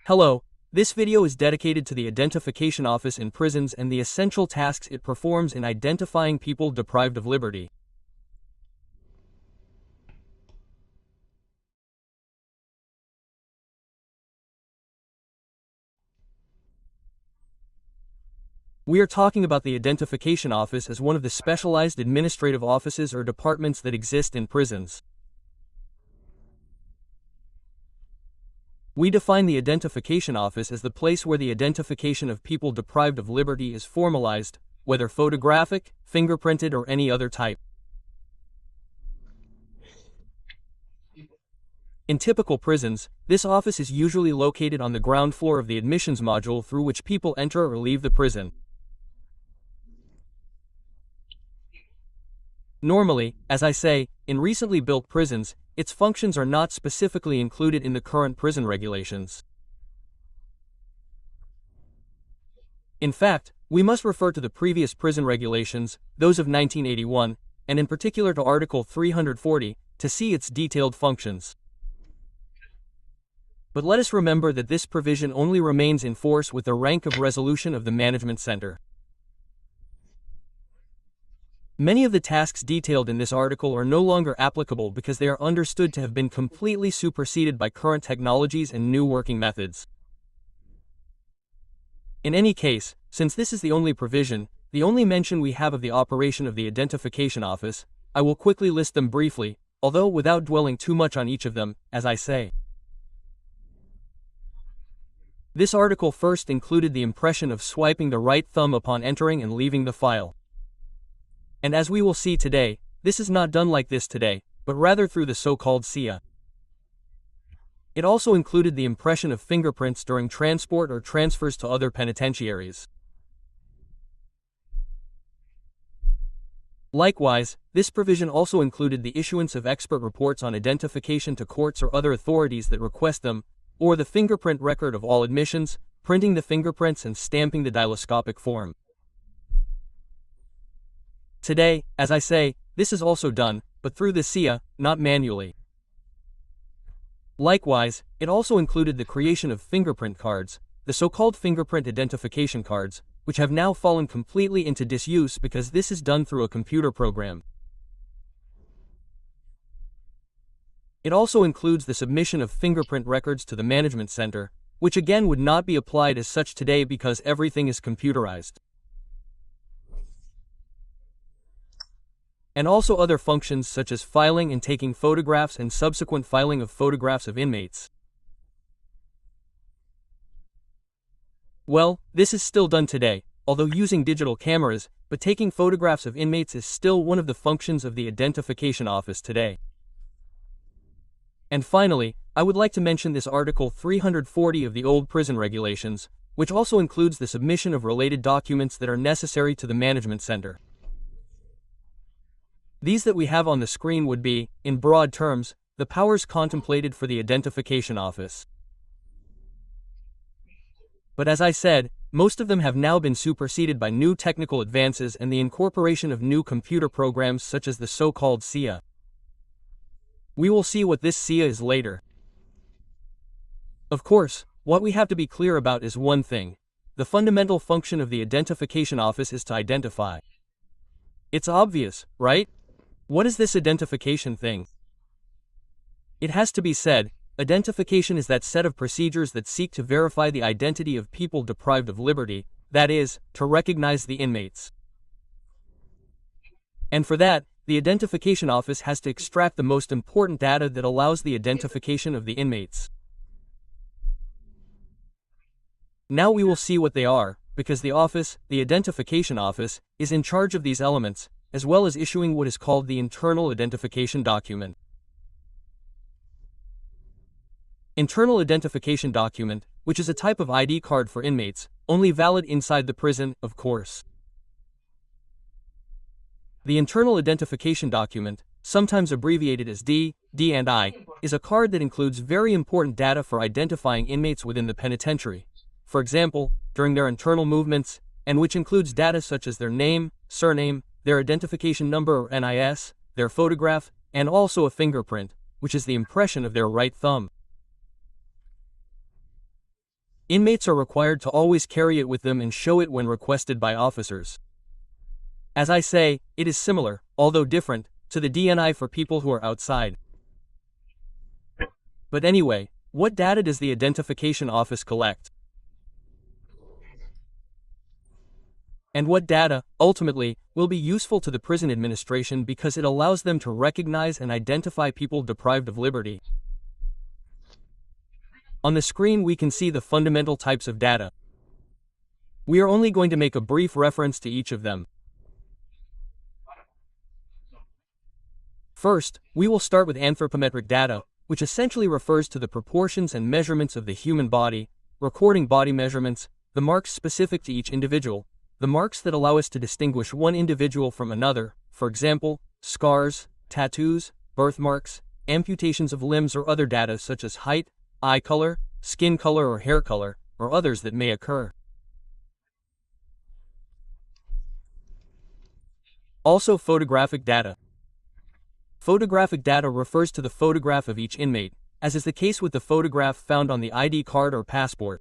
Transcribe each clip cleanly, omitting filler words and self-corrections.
Hello, this video is dedicated to the Identification Office in prisons and the essential tasks it performs in identifying people deprived of liberty. We are talking about the Identification Office as one of the specialized administrative offices or departments that exist in prisons. We define the Identification Office as the place where the identification of people deprived of liberty is formalized, whether photographic, fingerprinted, or any other type. In typical prisons, this office is usually located on the ground floor of the admissions module through which people enter or leave the prison. Normally, as I say, in recently built prisons, its functions are not specifically included in the current prison regulations. In fact, we must refer to the previous prison regulations, those of 1981, and in particular to Article 340, to see its detailed functions. But let us remember that this provision only remains in force with the rank of resolution of the management center. Many of the tasks detailed in this article are no longer applicable because they are understood to have been completely superseded by current technologies and new working methods. In any case, since this is the only provision, the only mention we have of the operation of the Identification Office, I will quickly list them briefly, although without dwelling too much on each of them, as I say. This article first included the impression of swiping the right thumb upon entering and leaving the file. And as we will see today, this is not done like this today, but rather through the so-called SIA. It also included the impression of fingerprints during transport or transfers to other penitentiaries. Likewise, this provision also included the issuance of expert reports on identification to courts or other authorities that request them, or the fingerprint record of all admissions, printing the fingerprints and stamping the diloscopic form. Today, as I say, this is also done, but through the SIA, not manually. Likewise, it also included the creation of fingerprint cards, the so-called fingerprint identification cards, which have now fallen completely into disuse because this is done through a computer program. It also includes the submission of fingerprint records to the management center, which again would not be applied as such today because everything is computerized. And also other functions such as filing and taking photographs and subsequent filing of photographs of inmates. Well, this is still done today, although using digital cameras, but taking photographs of inmates is still one of the functions of the Identification Office today. And finally, I would like to mention this Article 340 of the old prison regulations, which also includes the submission of related documents that are necessary to the management center. These that we have on the screen would be, in broad terms, the powers contemplated for the Identification Office. But as I said, most of them have now been superseded by new technical advances and the incorporation of new computer programs such as the so-called SIA. We will see what this SIA is later. Of course, what we have to be clear about is one thing. The fundamental function of the Identification Office is to identify. It's obvious, right? What is this identification thing? It has to be said, identification is that set of procedures that seek to verify the identity of people deprived of liberty, that is, to recognize the inmates. And for that, the Identification Office has to extract the most important data that allows the identification of the inmates. Now we will see what they are, because the office, the Identification Office, is in charge of these elements, as well as issuing what is called the Internal Identification Document. Internal Identification Document, which is a type of ID card for inmates, only valid inside the prison, of course. The Internal Identification Document, sometimes abbreviated as D&I, is a card that includes very important data for identifying inmates within the penitentiary, for example, during their internal movements, and which includes data such as their name, surname, their identification number or NIS, their photograph, and also a fingerprint, which is the impression of their right thumb. Inmates are required to always carry it with them and show it when requested by officers. As I say, it is similar, although different, to the DNI for people who are outside. But anyway, what data does the Identification Office collect? And what data, ultimately, will be useful to the prison administration because it allows them to recognize and identify people deprived of liberty. On the screen we can see the fundamental types of data. We are only going to make a brief reference to each of them. First, we will start with anthropometric data, which essentially refers to the proportions and measurements of the human body, recording body measurements, the marks specific to each individual, the marks that allow us to distinguish one individual from another, for example, scars, tattoos, birthmarks, amputations of limbs or other data such as height, eye color, skin color or hair color, or others that may occur. Also photographic data. Photographic data refers to the photograph of each inmate, as is the case with the photograph found on the ID card or passport.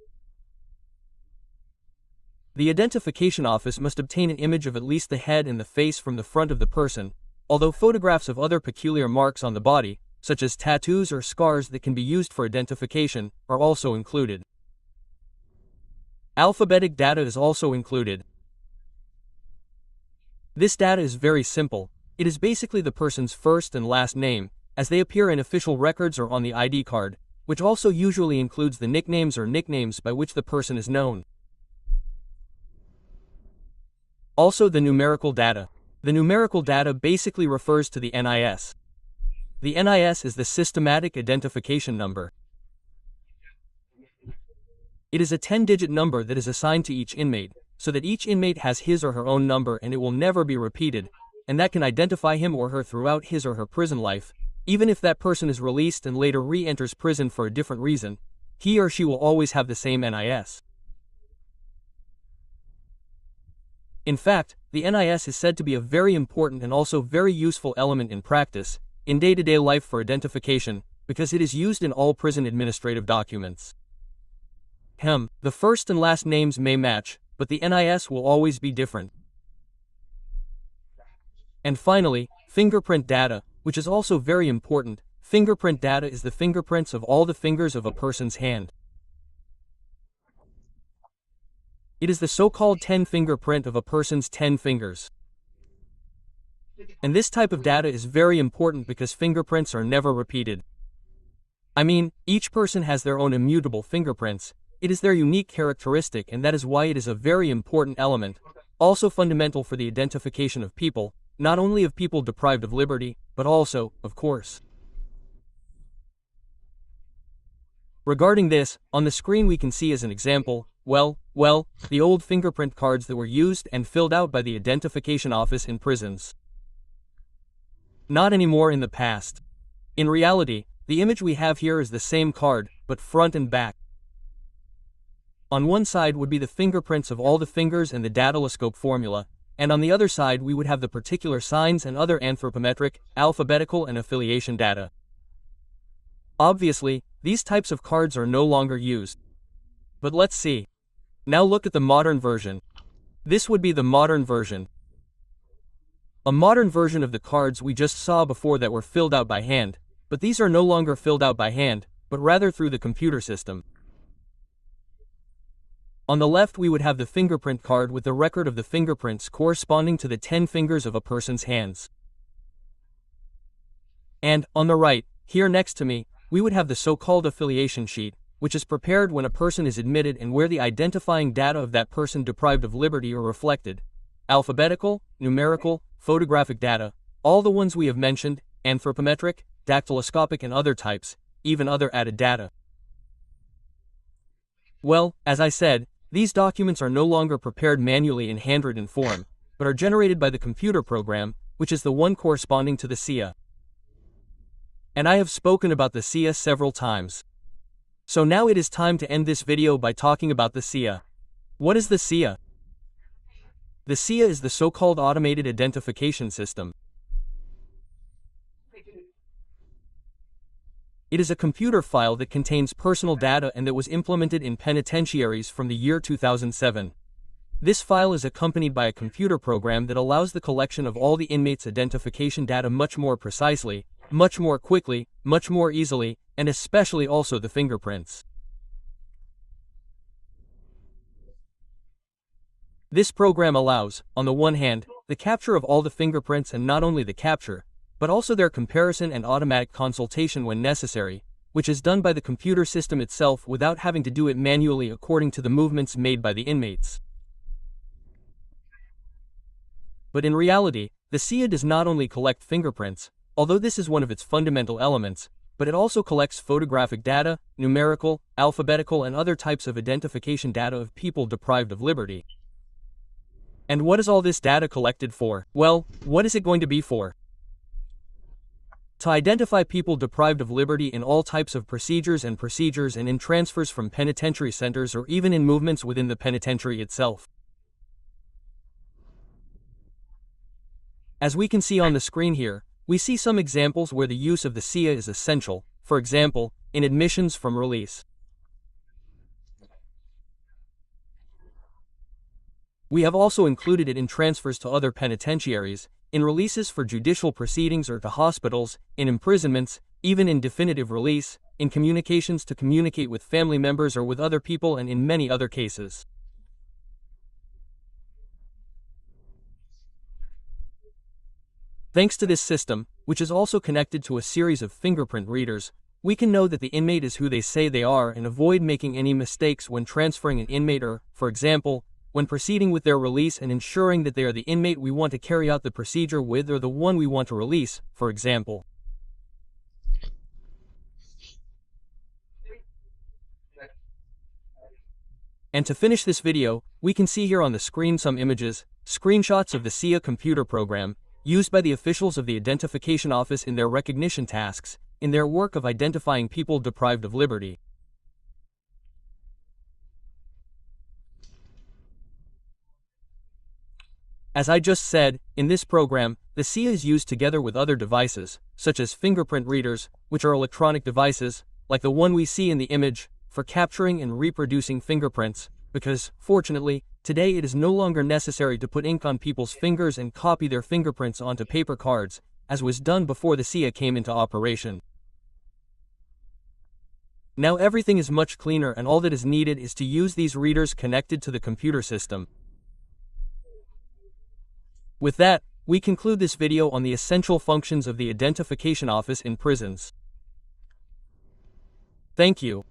The Identification Office must obtain an image of at least the head and the face from the front of the person, although photographs of other peculiar marks on the body, such as tattoos or scars that can be used for identification, are also included. Alphabetic data is also included. This data is very simple. It is basically the person's first and last name, as they appear in official records or on the ID card, which also usually includes the nicknames or nicknames by which the person is known. Also the numerical data. The numerical data basically refers to the NIS. The NIS is the Systematic Identification Number. It is a 10-digit number that is assigned to each inmate, so that each inmate has his or her own number and it will never be repeated, and that can identify him or her throughout his or her prison life. Even if that person is released and later re-enters prison for a different reason, he or she will always have the same NIS. In fact, the NIS is said to be a very important and also very useful element in practice, in day-to-day life for identification, because it is used in all prison administrative documents. The first and last names may match, but the NIS will always be different. And finally, fingerprint data, which is also very important. Fingerprint data is the fingerprints of all the fingers of a person's hand. It is the so-called 10 fingerprint of a person's 10 fingers. And this type of data is very important because fingerprints are never repeated. I mean, each person has their own immutable fingerprints. It is their unique characteristic, and that is why it is a very important element, also fundamental for the identification of people, not only of people deprived of liberty, but also, of course. Regarding this, on the screen we can see as an example, well, the old fingerprint cards that were used and filled out by the Identification Office in prisons. Not anymore in the past. In reality, the image we have here is the same card, but front and back. On one side would be the fingerprints of all the fingers and the dactyloscope formula, and on the other side we would have the particular signs and other anthropometric, alphabetical and affiliation data. Obviously, these types of cards are no longer used. But let's see. Now look at the modern version. This would be the modern version. A modern version of the cards we just saw before that were filled out by hand, but these are no longer filled out by hand, but rather through the computer system. On the left we would have the fingerprint card with the record of the fingerprints corresponding to the 10 fingers of a person's hands. And, on the right, here next to me, we would have the so-called affiliation sheet, which is prepared when a person is admitted and where the identifying data of that person deprived of liberty are reflected. Alphabetical, numerical, photographic data, all the ones we have mentioned, anthropometric, dactyloscopic and other types, even other added data. Well, as I said, these documents are no longer prepared manually in handwritten form, but are generated by the computer program, which is the one corresponding to the SIA. And I have spoken about the SIA several times. So now it is time to end this video by talking about the SIA. What is the SIA? The SIA is the so-called automated identification system. It is a computer file that contains personal data and that was implemented in penitentiaries from the year 2007. This file is accompanied by a computer program that allows the collection of all the inmates' identification data much more precisely, much more quickly, much more easily, and especially also the fingerprints. This program allows, on the one hand, the capture of all the fingerprints, and not only the capture, but also their comparison and automatic consultation when necessary, which is done by the computer system itself without having to do it manually according to the movements made by the inmates. But in reality, the SIA does not only collect fingerprints, although this is one of its fundamental elements, but it also collects photographic data, numerical, alphabetical, and other types of identification data of people deprived of liberty. And what is all this data collected for? Well, what is it going to be for? To identify people deprived of liberty in all types of procedures and in transfers from penitentiary centers or even in movements within the penitentiary itself. As we can see on the screen here, we see some examples where the use of the SIA is essential, for example, in admissions from release. We have also included it in transfers to other penitentiaries, in releases for judicial proceedings or to hospitals, in imprisonments, even in definitive release, in communications to communicate with family members or with other people, and in many other cases. Thanks to this system, which is also connected to a series of fingerprint readers, we can know that the inmate is who they say they are and avoid making any mistakes when transferring an inmate or, for example, when proceeding with their release and ensuring that they are the inmate we want to carry out the procedure with or the one we want to release, for example. And to finish this video, we can see here on the screen some images, screenshots of the SIA computer program, used by the officials of the Identification Office in their recognition tasks, in their work of identifying people deprived of liberty. As I just said, in this program, the SIA is used together with other devices, such as fingerprint readers, which are electronic devices, like the one we see in the image, for capturing and reproducing fingerprints, because, fortunately, today it is no longer necessary to put ink on people's fingers and copy their fingerprints onto paper cards, as was done before the SIA came into operation. Now everything is much cleaner, and all that is needed is to use these readers connected to the computer system. With that, we conclude this video on the essential functions of the Identification Office in prisons. Thank you.